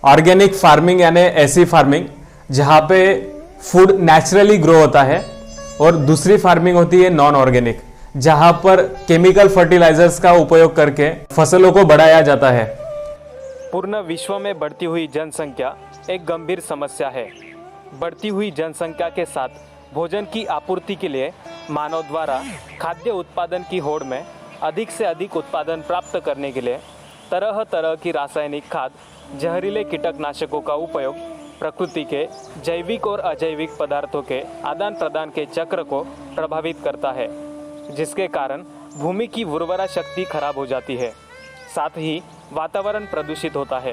Organic farming यानी ऐसी farming जहाँ पे फूड नेचुरली ग्रो होता है, और दूसरी फार्मिंग होती है नॉन ऑर्गेनिक, जहाँ पर केमिकल फर्टिलाइजर्स का उपयोग करके फसलों को बढ़ाया जाता है। पूर्ण विश्व में बढ़ती हुई जनसंख्या एक गंभीर समस्या है। बढ़ती हुई जनसंख्या के साथ भोजन की आपूर्ति के लिए मानव द्वारा खाद्य उत्पादन की होड़ में अधिक से अधिक उत्पादन प्राप्त करने के लिए तरह तरह की रासायनिक खाद, जहरीले कीटनाशकों का उपयोग प्रकृति के जैविक और अजैविक पदार्थों के आदान प्रदान के चक्र को प्रभावित करता है, जिसके कारण भूमि की उर्वरा शक्ति खराब हो जाती है। साथ ही वातावरण प्रदूषित होता है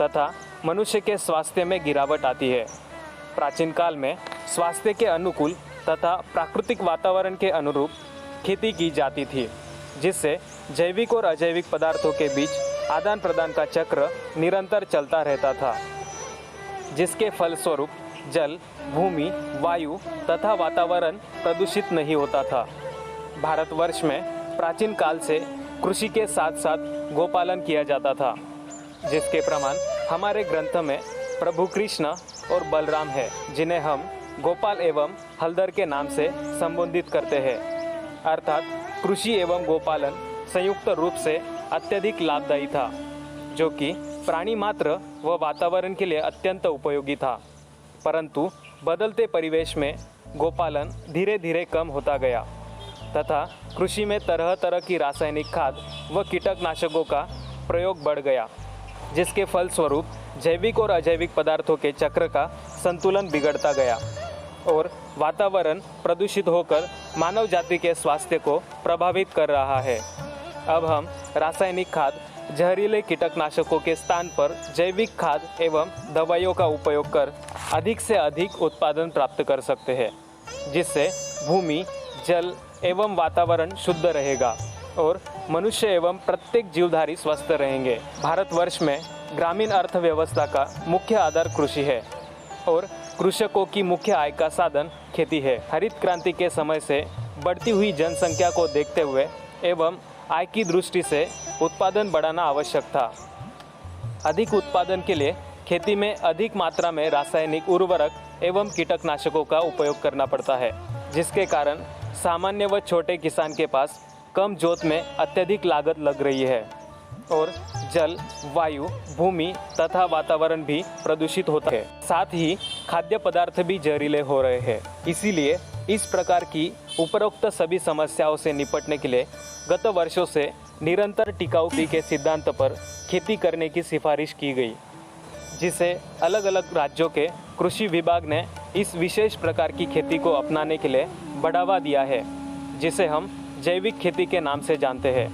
तथा मनुष्य के स्वास्थ्य में गिरावट आती है। प्राचीन काल में स्वास्थ्य के अनुकूल तथा प्राकृतिक वातावरण के अनुरूप खेती की जाती थी, जिससे जैविक और अजैविक पदार्थों के बीच आदान प्रदान का चक्र निरंतर चलता रहता था, जिसके फलस्वरूप जल, भूमि, वायु तथा वातावरण प्रदूषित नहीं होता था। भारतवर्ष में प्राचीन काल से कृषि के साथ साथ गोपालन किया जाता था, जिसके प्रमाण हमारे ग्रंथ में प्रभु कृष्ण और बलराम है, जिन्हें हम गोपाल एवं हलदर के नाम से संबोधित करते हैं। अर्थात कृषि एवं गोपालन संयुक्त रूप से अत्यधिक लाभदायी था, जो कि प्राणी मात्र व वातावरण के लिए अत्यंत उपयोगी था। परंतु बदलते परिवेश में गोपालन धीरे धीरे कम होता गया तथा कृषि में तरह तरह की रासायनिक खाद व कीटनाशकों का प्रयोग बढ़ गया, जिसके फलस्वरूप जैविक और अजैविक पदार्थों के चक्र का संतुलन बिगड़ता गया और वातावरण प्रदूषित होकर मानव जाति के स्वास्थ्य को प्रभावित कर रहा है। अब हम रासायनिक खाद, जहरीले कीटनाशकों के स्थान पर जैविक खाद एवं दवाइयों का उपयोग कर अधिक से अधिक उत्पादन प्राप्त कर सकते हैं, जिससे भूमि, जल एवं वातावरण शुद्ध रहेगा और मनुष्य एवं प्रत्येक जीवधारी स्वस्थ रहेंगे। भारतवर्ष में ग्रामीण अर्थव्यवस्था का मुख्य आधार कृषि है और कृषकों की मुख्य आय का साधन खेती है। हरित क्रांति के समय से बढ़ती हुई जनसंख्या को देखते हुए एवं आय की दृष्टि से उत्पादन बढ़ाना आवश्यक था। अधिक उत्पादन के लिए खेती में अधिक मात्रा में रासायनिक उर्वरक एवं कीटनाशकों का उपयोग करना पड़ता है, जिसके कारण सामान्य व छोटे किसान के पास कम जोत में अत्यधिक लागत लग रही है और जल, वायु, भूमि तथा वातावरण भी प्रदूषित होता है। साथ ही खाद्य पदार्थ भी जहरीले हो रहे हैं। इसीलिए इस प्रकार की उपरोक्त सभी समस्याओं से निपटने के लिए गत वर्षों से निरंतर टिकाऊ खेती के सिद्धांत पर खेती करने की सिफारिश की गई, जिसे अलग अलग राज्यों के कृषि विभाग ने इस विशेष प्रकार की खेती को अपनाने के लिए बढ़ावा दिया है, जिसे हम जैविक खेती के नाम से जानते हैं।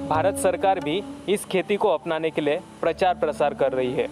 भारत सरकार भी इस खेती को अपनाने के लिए प्रचार प्रसार कर रही है।